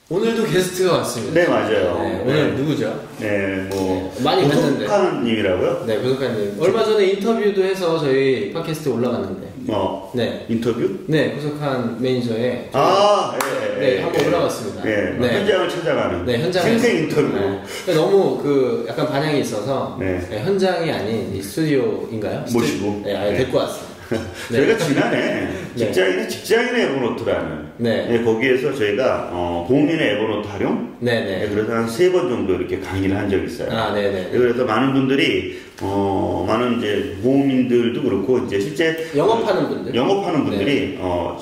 오늘도 게스트가 왔습니다. 네, 맞아요. 네, 오늘 누구죠? 네, 뭐 많이 봤는데. 고석환님이라고요? 네, 고석환님. 얼마 전에 인터뷰도 해서 저희 팟캐스트에 올라갔는데. 네. 인터뷰? 네, 고석환 매니저의. 네, 한번 올라갔습니다. 네, 현장을 찾아가는. 네, 현장에서. 생생 인터뷰. 네. 너무 약간 반향이 있어서. 네. 현장이 아닌 이 스튜디오인가요? 모시고. 네, 아예 데리고 왔습니다. 네. 저희가 지난해 직장인의 에버노트라는 거기에서 저희가 보험인의 에버노트 활용 그래서 한 3번 정도 이렇게 강의를 한 적이 있어요. 그래서 많은 분들이 많은 이제 보험인들도 그렇고 이제 실제 영업하는 분들이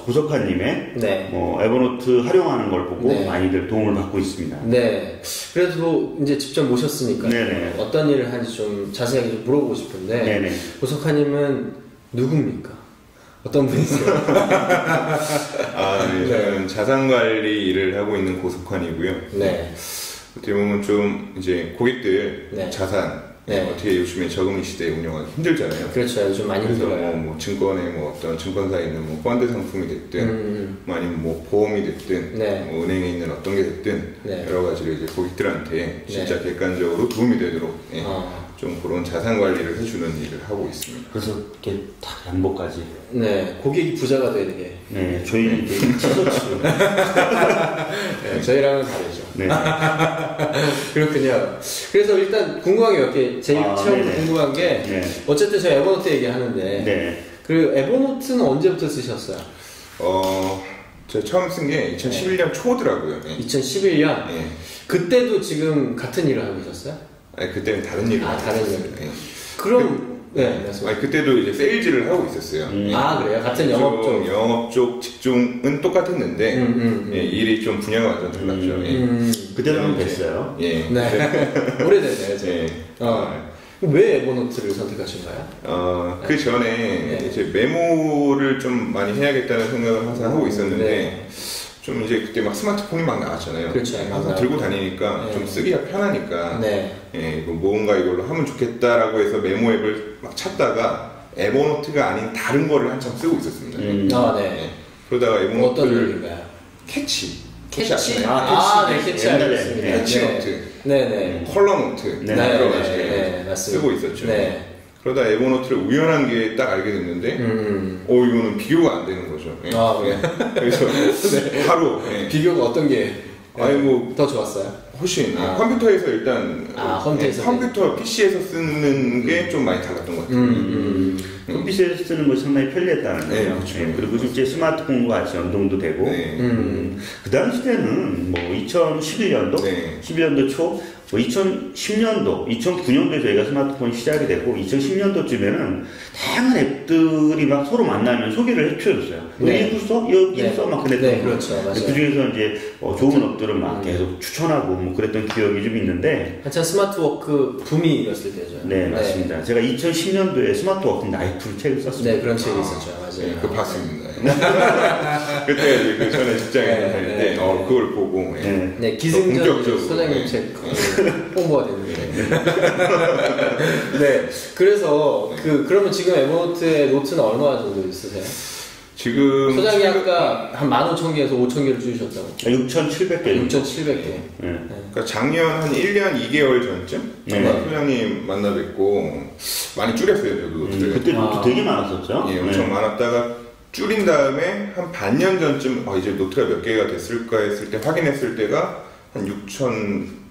고석환님의 에버노트 활용하는 걸 보고 많이들 도움을 받고 있습니다. 네. 그래도 이제 직접 모셨으니까 어떤 일을 하는지 좀 자세하게 좀 물어보고 싶은데 고석환님은 누굽니까? 어떤 분이세요? 저는 자산관리 일을 하고 있는 고석환이고요. 네. 어떻게 보면 좀 이제 고객들 자산 어떻게 요즘에 저금리 시대에 운영하기 힘들잖아요. 그렇죠. 요즘 많이 힘들어요. 뭐 증권에 뭐 어떤 증권사에 있는 뭐 펀드 상품이 됐든 아니면 뭐 보험이 됐든 뭐 은행에 있는 어떤 게 됐든 여러 가지로 이제 고객들한테 진짜 객관적으로 도움이 되도록 좀 그런 자산 관리를 해주는 일을 하고 있습니다. 그래서 이렇게 다 양복까지. 네, 고객이 부자가 되게. 네, 저희는 이제 티셔츠. 네, 저희랑은 다르죠. 네. 그렇군요. 그래서 일단 궁금한 게 몇 개, 제일 처음 궁금한 게 어쨌든 저희 에버노트 얘기하는데 그 에버노트는 언제부터 쓰셨어요? 제가 처음 쓴 게 2011년 초더라고요. 2011년? 그때도 지금 같은 일을 하고 계셨어요? 아니, 그때는 다른 일을 하고 다른 일. 그럼 아니, 그때도 이제 세일즈를 하고 있었어요. 그래요? 같은 영업 쪽? 영업 쪽 직종은 똑같았는데 일이 좀 분야가 완전 달랐죠. 그때도 한번 뵀어요. 오래됐네요, 제가. 왜 에버노트를 선택하신가요? 그 전에 이제 메모를 좀 많이 해야겠다는 생각을 항상 하고 있었는데 좀 이제 그때 막 스마트폰이 막 나왔잖아요. 그렇죠. 항상 들고 다니니까 좀 쓰기가 편하니까 뭔가 이걸로 하면 좋겠다라고 해서 메모 앱을 막 찾다가 에버노트가 아닌 다른 거를 한참 쓰고 있었습니다. 그러다가 에버노트를 어떤 일인가요? 캐치? 캐치 알겠습니다. 알겠습니다. 캐치노트, 컬러노트 여러 가지 쓰고 있었죠. 그러다 에버노트를 우연한 게 딱 알게 됐는데 이거는 비교가 안 되는 거죠. 그래서 하루 비교가 어떤 게 더 좋았어요? 훨씬 컴퓨터에서 일단 컴퓨터 PC에서 쓰는 게 좀 많이 달랐던 것 같아요. 컴퓨터에서 쓰는 거 상당히 편리했다는 거예요. 그리고 실제 스마트폰과 같이 연동도 되고 그 당시 때는 뭐 2011년도 11년도 초 2010년도, 2009년도에 저희가 스마트폰이 시작이 되고 2010년도쯤에는 다양한 앱들이 막 서로 만나면 소개를 해줘줬어요. 여기 써? 여기 써? 막 그랬던 그렇죠. 맞아요. 그 중에서 이제 좋은 앱들을 막 계속 추천하고 뭐 그랬던 기억이 좀 있는데 한참 스마트워크 붐이었을 때죠. 네, 맞습니다. 제가 2010년도에 스마트워크 나이프를 책을 썼습니다. 네, 그런 책이 있었죠. 맞아요. 그거 봤습니다. 그때 그 전에 직장에 다닐 때 그걸 보고 기승전 소장님 책 홍보가 됐는데 그래서 그러면 지금 에버노트의 노트는 얼마 정도 있으세요? 지금 소장이 아까 한 15,000개에서 5,000개를 주셨다고. 6,700개. 6,700개. 그러니까 작년 한 1년 2개월 전쯤 소장님 만나 뵙고 많이 줄였어요, 저도 노트를. 그때 노트 되게 많았었죠? 엄청 많았다가 줄인 다음에 한 반년 전쯤 이제 노트가 몇 개가 됐을까 했을 때 확인했을 때가 한 6,000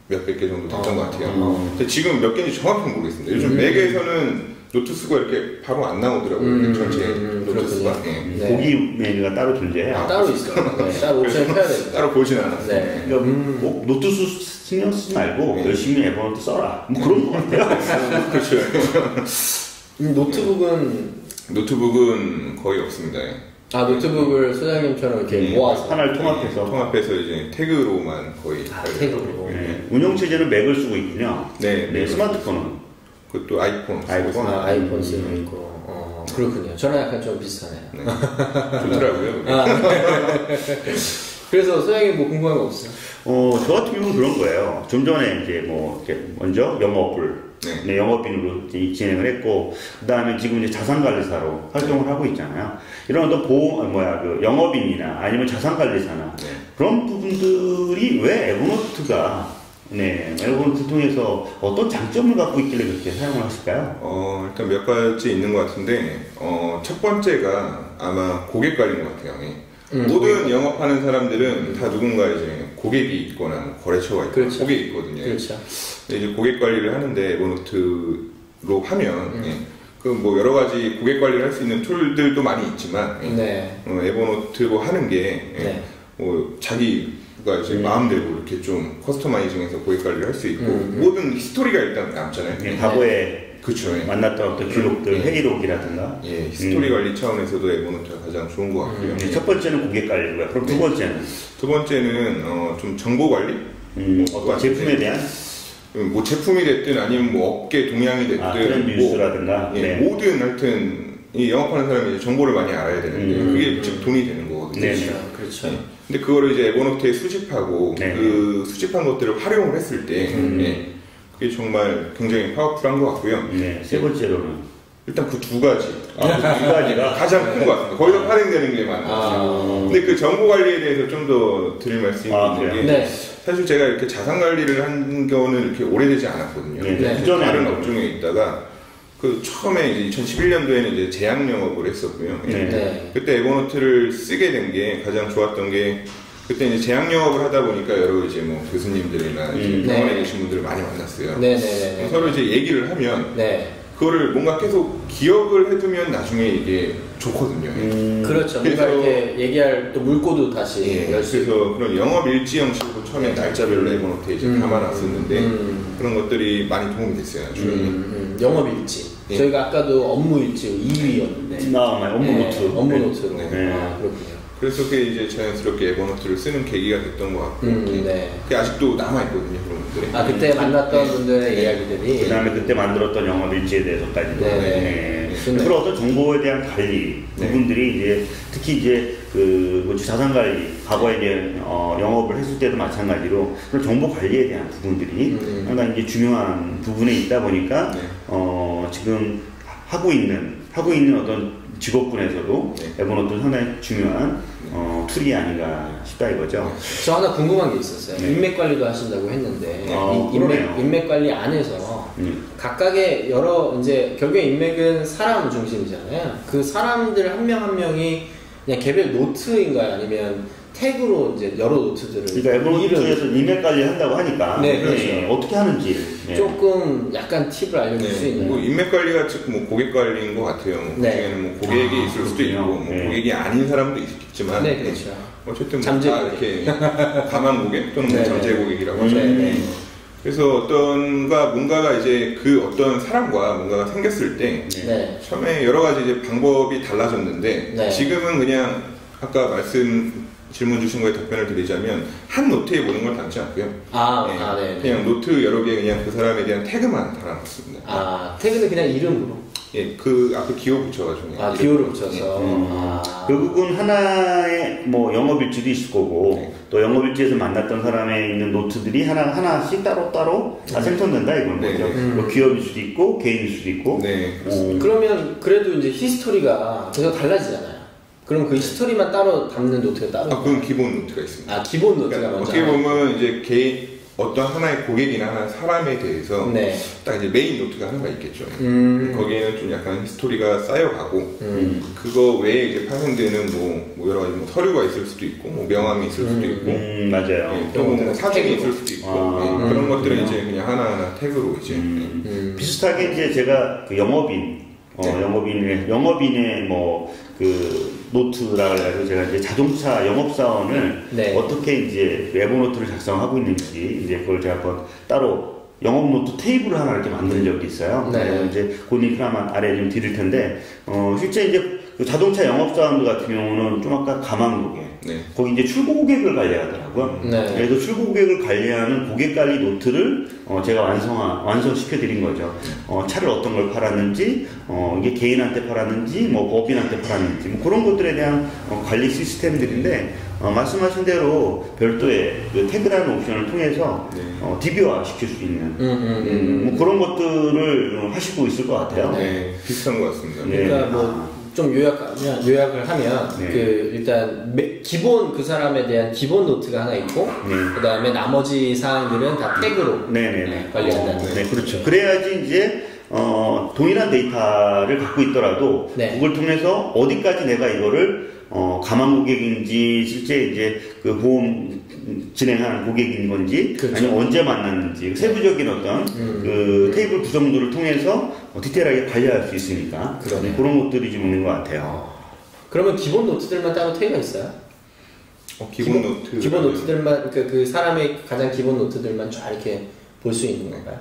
몇백 개 정도 됐던 것 같아요. 근데 지금 몇 개인지 정확히 모르겠습니다. 요즘 맥에서는 노트 수가 이렇게 바로 안 나오더라고요. 전체 노트 수가. 보기 메뉴가 따로 존재해요. 따로 있어요. 따로 옵션을 켜야 돼요. 따로 보진 않았어요. 그러니까 꼭 노트 수 신경 쓰지 말고 열심히 에버노트 써라. 뭐 그런 것 같아요. 그렇죠. 노트북은 거의 없습니다. 노트북을 소장님처럼 이렇게 모아서 하나를 통합해서 이제 태그로만 거의 태그로. 운영 체제는 맥을 쓰고 있군요. 스마트폰은 그것도 아이폰 쓰고 있고. 그렇군요. 저랑 약간 좀 비슷하네요. 좋더라고요. 그래서 소장님 뭐 궁금한 거 없어요? 저 같은 경우는 그런 거예요. 좀 전에 이제 뭐 이렇게 먼저 영업을 영업인으로 진행을 했고, 그 다음에 지금 이제 자산관리사로 활동을 하고 있잖아요. 이런 어떤 영업인이나 아니면 자산관리사나 그런 부분들이 왜 에버노트가 에버노트 통해서 어떤 장점을 갖고 있길래 그렇게 사용을 하실까요? 일단 몇 가지 있는 것 같은데, 첫 번째가 아마 고객 관리인 것 같아요. 모든 영업하는 사람들은 다 누군가 이제 고객이 있거나 뭐 거래처가 있거나 그렇죠. 고객이 있거든요. 그렇죠. 이제 고객 관리를 하는데 에버노트로 하면 그 뭐 여러 가지 고객 관리를 할 수 있는 툴들도 많이 있지만 에버노트로 하는 게 뭐 자기가 이제 마음대로 이렇게 좀 커스터마이징해서 고객 관리를 할 수 있고 모든 히스토리가 일단 남잖아요. 과거에 그쵸. 만났던 어떤 기록들, 회의록이라든가. 히스토리 관리 차원에서도 에버노트가 가장 좋은 것 같고요. 첫 번째는 고객 관리고요. 그럼 두 번째는? 두 번째는 좀 정보 관리? 어떤 제품에 대한? 뭐 제품이 됐든 아니면 뭐 업계 동향이 됐든 트렌드 뉴스라든가 모든 하여튼 이 영업하는 사람이 이제 정보를 많이 알아야 되는데 그게 즉 돈이 되는 거거든요. 그렇죠. 근데 그거를 이제 에버노트에 수집하고 그 수집한 것들을 활용을 했을 때 그게 정말 굉장히 파워풀한 것 같고요. 세 번째로는 일단 그 두 가지. 그 두 가지가 가장 큰 것 같습니다. 거기서 발행되는 게 많은 것 같아요. 근데 그 정보 관리에 대해서 좀 더 드릴 말씀이 있는 게 사실 제가 이렇게 자산 관리를 한 거는 이렇게 오래되지 않았거든요. 그전에 다른 업종에 있다가 그 처음에 이제 2011년도에는 이제 제약 영업을 했었고요. 그때 에버노트를 쓰게 된 게 가장 좋았던 게 그때 이제 제약 영업을 하다 보니까 여러 이제 뭐 교수님들이나 이제 병원에 계신 분들을 많이 만났어요. 서로 이제 얘기를 하면 그거를 뭔가 계속 기억을 해두면 나중에 이게 좋거든요. 그렇죠. 뭔가 이렇게 얘기할 또 물꼬도 다시 그래서 그런 영업 일지 형식으로 처음에 날짜별로 에버노트에 이제 담아놨었는데 그런 것들이 많이 도움이 됐어요. 영업 일지. 저희가 아까도 업무 일지 2위였는데. 업무 노트로. 그렇군요. 그래서 그게 이제 자연스럽게 에버노트를 쓰는 계기가 됐던 것 같고 그게 아직도 남아있거든요. 그런 것들이. 그때 만났던 분들의 이야기들이 그 다음에 그때 만들었던 영업일지에 대해서까지도 그런 어떤 정보에 대한 관리 부분들이 이제 특히 이제 그 자산 관리 과거에 이제 영업을 했을 때도 마찬가지로 그런 정보 관리에 대한 부분들이 상당히 이제 중요한 부분에 있다 보니까 지금 하고 있는 어떤 직업군에서도 에버노트는 상당히 중요한 툴이 아닌가 싶다 이거죠. 저 하나 궁금한 게 있었어요. 인맥 관리도 하신다고 했는데 인맥 관리 안에서 각각의 여러 이제 결국에 인맥은 사람 중심이잖아요. 그 사람들 한 명 한 명이 그냥 개별 노트인가요? 아니면 태그로 이제 여러 노트들을 그러니까 에버노트에서 인맥 관리 한다고 하니까 그렇죠. 어떻게 하는지 조금 약간 팁을 알려줄 수 있나요? 뭐 인맥 관리가 즉 뭐 고객 관리인 것 같아요. 뭐 그중에는 뭐 고객이 있을 수도 있고 뭐 고객이 아닌 사람도 있겠지만 그렇죠. 어쨌든 뭐 다 이렇게 가망 고객 또는 뭐 잠재 고객이라고 하죠. 그래서 뭔가가 이제 그 어떤 사람과 뭔가가 생겼을 때 처음에 여러 가지 이제 방법이 달라졌는데 지금은 그냥 아까 질문 주신 거에 답변을 드리자면 한 노트에 모든 걸 담지 않고요. 그냥 노트 여러 개에 그냥 그 사람에 대한 태그만 달아놓습니다. 태그는 그냥 이름으로? 그 앞에 기호 붙여가지고. 기호를 붙여서. 결국은 하나의 뭐 영업일지도 있을 거고 또 영업일지에서 만났던 사람에 있는 노트들이 하나씩 따로 다 생성된다 이건 거죠. 뭐 기업일 수도 있고 개인일 수도 있고. 그러면 그래도 이제 히스토리가 계속 달라지잖아요. 그럼 그 히스토리만 따로 담는 노트가 따로? 그건 기본 노트가 있습니다. 기본 노트가 먼저. 어떻게 보면 이제 어떤 하나의 고객이나 하나의 사람에 대해서 딱 이제 메인 노트가 하나가 있겠죠. 거기에는 좀 약간 히스토리가 쌓여가고 그거 외에 이제 파생되는 뭐 여러 가지 뭐 서류가 있을 수도 있고 뭐 명함이 있을 수도 있고 맞아요. 또 뭐 사진이 있을 수도 있고 그런 것들은 이제 그냥 하나하나 태그로 이제 비슷하게 이제 제가 그 영업인의 뭐 그 노트라 그래가지고 제가 이제 자동차 영업사원을 어떻게 이제 에버노트를 작성하고 있는지 이제 그걸 제가 한번 따로 영업 노트 테이블을 하나 이렇게 만든 적이 있어요. 이제 그 링크를 아마 아래에 좀 드릴 텐데 실제 이제 그 자동차 영업사원들 같은 경우는 좀 아까 가망고객 거기 이제 출고 고객을 관리하더라고요. 그래서 출고 고객을 관리하는 고객 관리 노트를 제가 완성시켜 드린 거죠. 차를 어떤 걸 팔았는지, 이게 개인한테 팔았는지, 뭐 법인한테 팔았는지, 뭐 그런 것들에 대한 관리 시스템들인데 말씀하신 대로 별도의 그 태그라는 옵션을 통해서 DB화 시킬 수 있는 뭐 그런 것들을 하시고 있을 것 같아요. 비슷한 것 같습니다. 그러니까 뭐 좀 요약을 하면 네. 그 일단 기본 그 사람에 대한 기본 노트가 하나 있고 그 다음에 나머지 사항들은 다 태그로 관리한다는 네, 그렇죠. 그래야지 이제 동일한 데이터를 갖고 있더라도 그걸 통해서 어디까지 내가 이거를 가망 고객인지 실제 이제 그 보험 진행하는 고객인 건지 그렇죠. 아니면 언제 만났는지 세부적인 어떤 그 테이블 구성도를 통해서 디테일하게 관리할 수 있으니까 그런 것들이 좀 있는 것 같아요. 그러면 기본 노트들만 따로 태그가 있어요? 기본 노트 기본 노트들만 그 사람의 가장 기본 노트들만 쫙 이렇게 볼 수 있는 건가요?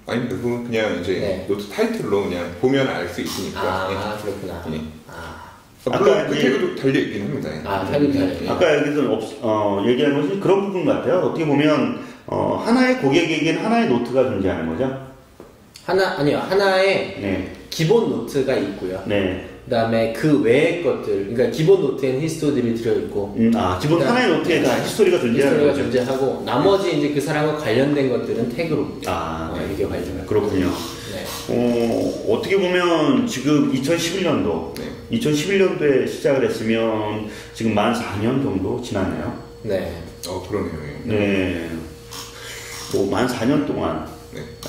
아니 그건 그냥 이제 노트 타이틀로 그냥 보면 알 수 있으니까. 그렇구나. 아까 그 태그도 달려있긴 합니다. 태그도 달려. 아까 여기서 얘기한 것이 그런 부분 같아요. 어떻게 보면 하나의 고객에게는 하나의 노트가 존재하는 거죠. 하나의 기본 노트가 있고요. 그 다음에 그 외의 것들, 그러니까 기본 노트에는 히스토리들이 들어있고. 기본 하나의 노트에 다 히스토리가 존재하고, 나머지 이제 그 사람과 관련된 것들은 태그로. 이게 관련돼요. 그렇군요. 어떻게 보면 지금 2011년도에 시작을 했으면 지금 만 4년 정도 지났네요. 그러네요. 네. 만 4년 동안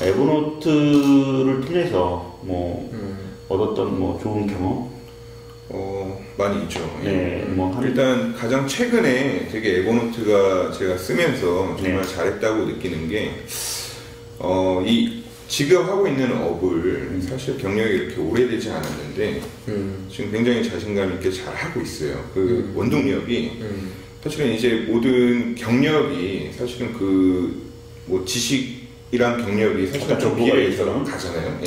에버노트를 통해서 얻었던 좋은 경험? 많이 있죠. 일단 가장 최근에 되게 에버노트가 제가 쓰면서 정말 잘했다고 느끼는 게 지금 하고 있는 업을 사실 경력이 이렇게 오래되지 않았는데 지금 굉장히 자신감 있게 잘 하고 있어요. 그 원동력이 사실은 이제 모든 경력이 사실은 지식이란 경력이 사실은 좀 비례해서 가잖아요.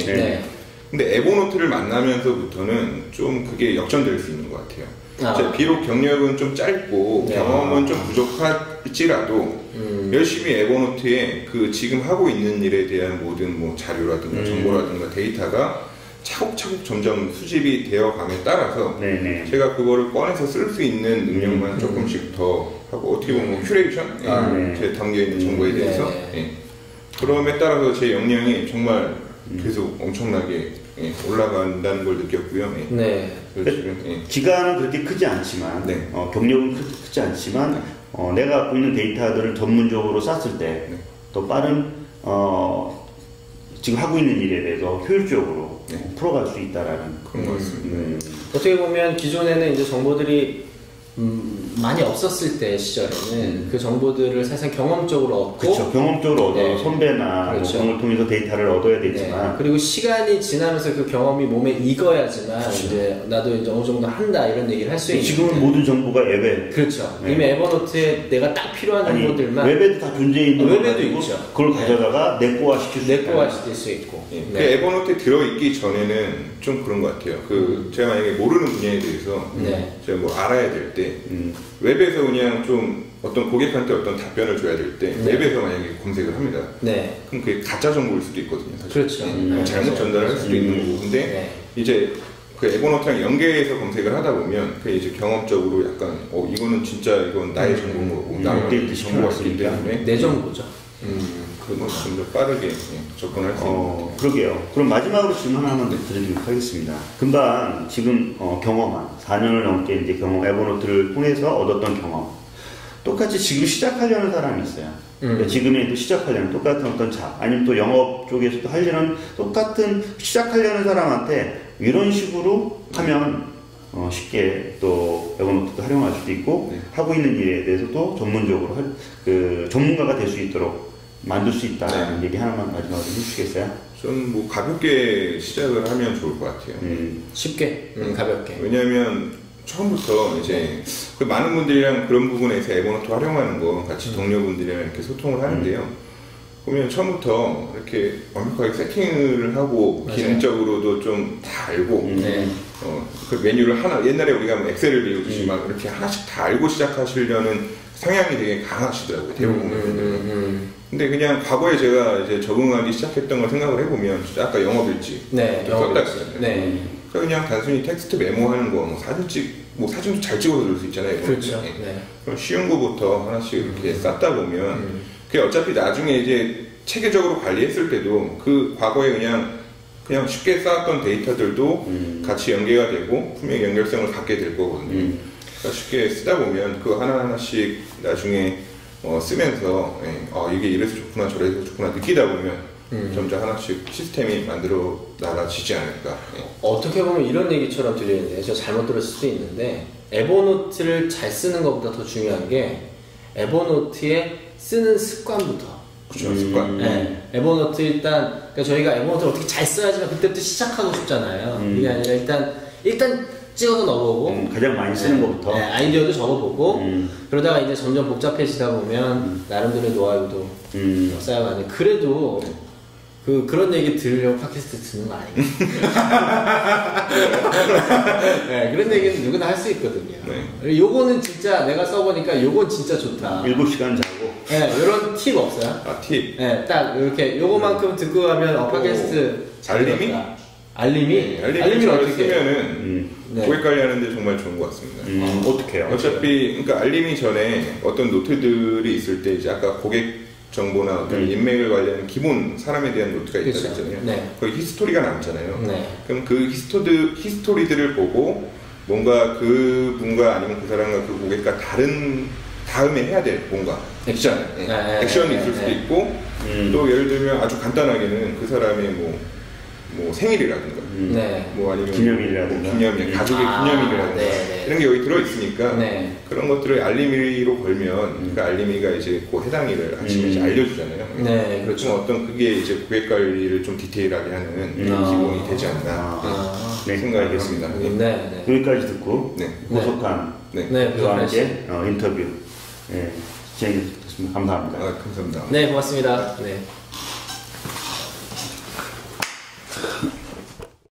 근데 에버노트를 만나면서부터는 좀 그게 역전될 수 있는 것 같아요. 비록 경력은 좀 짧고 경험은 좀 부족할지라도 열심히 에버노트에 그 지금 하고 있는 일에 대한 모든 자료라든가 정보라든가 데이터가 차곡차곡 점점 수집이 되어감에 따라서 제가 그거를 꺼내서 쓸 수 있는 능력만 조금씩 더 하고 어떻게 보면 큐레이션 제 담겨있는 정보에 대해서 그럼에 따라서 제 역량이 정말 계속 엄청나게 올라간다는 걸 느꼈고요. 기간은 그렇게 크지 않지만 경력은 크지 않지만 내가 갖고 있는 데이터들을 전문적으로 쌌을 때 더 빠른 지금 하고 있는 일에 대해서 효율적으로 풀어갈 수 있다라는 그런 것 같습니다. 어떻게 보면 기존에는 이제 정보들이 많이 없었을 때 시절에는 그 정보들을 사실 경험적으로 얻고 경험적으로 얻어 선배나 그걸 통해서 데이터를 얻어야 되지만 그리고 시간이 지나면서 그 경험이 몸에 익어야지만 이제 나도 이제 어느 정도 한다 이런 얘기를 할 수 있는 지금은 모든 정보가 웹에 이미 에버노트에 내가 딱 필요한 정보들만 웹에도 다 존재 있는 웹에도 있죠. 그걸 가져다가 내꺼화시킬 수 있고 그 에버노트에 들어있기 전에는 좀 그런 것 같아요. 제가 만약에 모르는 분야에 대해서 제가 알아야 될 때 웹에서 그냥 좀 어떤 고객한테 어떤 답변을 줘야 될 때 웹에서 만약에 검색을 합니다. 그럼 그게 가짜 정보일 수도 있거든요. 사실. 잘못 전달할 수도 있는 거고. 근데 이제 그 에버노트랑 연계해서 검색을 하다 보면 그 이제 경험적으로 약간 이거는 진짜 이건 나의 정보인 거고 나의 정보가 있기 때문에 내 정보죠. 그건 좀 더 빠르게 접근할 수 있는 그러게요. 그럼 마지막으로 질문 하나만 드리도록 하겠습니다. 금방 지금 경험한 4년을 넘게 이제 에버노트를 통해서 얻었던 경험 똑같이 지금 시작하려는 사람이 있어요. 지금에도 시작하려는 똑같은 어떤 아니면 또 영업 쪽에서도 하려는 똑같은 시작하려는 사람한테 이런 식으로 하면 쉽게 또 에버노트도 활용할 수도 있고 하고 있는 일에 대해서도 전문적으로 전문가가 될 수 있도록 만들 수 있다는 얘기 하나만 마지막으로 해주시겠어요? 좀 가볍게 시작을 하면 좋을 것 같아요. 쉽게, 가볍게. 왜냐하면 처음부터 이제 많은 분들이랑 그런 부분에서 에버노트 활용하는 거 같이 동료분들이랑 이렇게 소통을 하는데요. 보면 처음부터 이렇게 완벽하게 세팅을 하고 기능적으로도 좀 다 알고 그 메뉴를 옛날에 우리가 엑셀을 배우듯이 막 이렇게 하나씩 다 알고 시작하시려는 성향이 되게 강하시더라고요. 대부분 분들은. 근데 그냥 과거에 제가 이제 적응하기 시작했던 걸 생각을 해보면 아까 영업일지 썼다 했잖아요. 그냥 단순히 텍스트 메모하는 거 사진도 잘 찍어서 넣을 수 있잖아요. 그렇죠. 그럼 쉬운 거부터 하나씩 이렇게 쌓다 보면 그게 어차피 나중에 이제 체계적으로 관리했을 때도 그 과거에 그냥 그냥 쉽게 쌓았던 데이터들도 같이 연계가 되고 분명히 연결성을 갖게 될 거거든요. 그러니까 쉽게 쓰다 보면 그거 하나하나씩 나중에 쓰면서 이게 이래서 좋구나 저래서 좋구나 느끼다 보면 점점 하나씩 시스템이 만들어 나가지지 않을까. 어떻게 보면 이런 얘기처럼 들리는데 저 잘못 들었을 수도 있는데 에버노트를 잘 쓰는 것보다 더 중요한 게 에버노트에 쓰는 습관부터. 그렇죠, 습관. 네. 에버노트 일단 그러니까 저희가 에버노트를 어떻게 잘 써야지만 그때부터 시작하고 싶잖아요. 이게 아니라 일단 찍어서 넣어보고 가장 많이 쓰는 것부터 아이디어도 적어보고 그러다가 이제 점점 복잡해지다 보면 나름대로의 노하우도 쌓여가는. 그래도 그런 얘기 들으려고 팟캐스트 듣는 거 아니에요? 네, 그런 얘기는 누구나 할 수 있거든요. 네. 요거는 진짜 내가 써보니까 요건 진짜 좋다. 7시간 자고. 네, 이런 팁 없어요? 아, 팁? 네, 딱 이렇게 요거만큼 듣고 가면 팟캐스트 알림이? 알림이? 네, 알림이 어떻게 쓰면은 고객 관리하는데 정말 좋은 것 같습니다. 어떻게 해요? 어차피 그러니까 알림이 전에 어떤 노트들이 있을 때 이제 아까 고객 정보나 어떤 인맥을 관리하는 기본 사람에 대한 노트가 있다고 했잖아요. 네. 거기 히스토리가 남잖아요. 네. 그럼 그 히스토리들을 보고 뭔가 그 분과 아니면 그 사람과 그 고객과 다른 다음에 해야 될 뭔가 액션, 액션이 있을 수도 있고 또 예를 들면 아주 간단하게는 그 사람의 뭐 생일이라든가 뭐 아니면 기념일이라든가 기념일, 가족의 기념일이라든가 이런 게 여기 들어있으니까 그런 것들을 알림이로 걸면 그 알림이가 이제 그 해당 일을 아침에 이제 알려주잖아요. 네, 그렇죠. 어떤 그게 이제 고객 관리를 좀 디테일하게 하는 기본이 되지 않나 생각하겠습니다. 네. 여기까지 듣고 고속한 그와 함께 인터뷰 진행해 주셨습니다. 감사합니다. 감사합니다. 네, 고맙습니다. 네.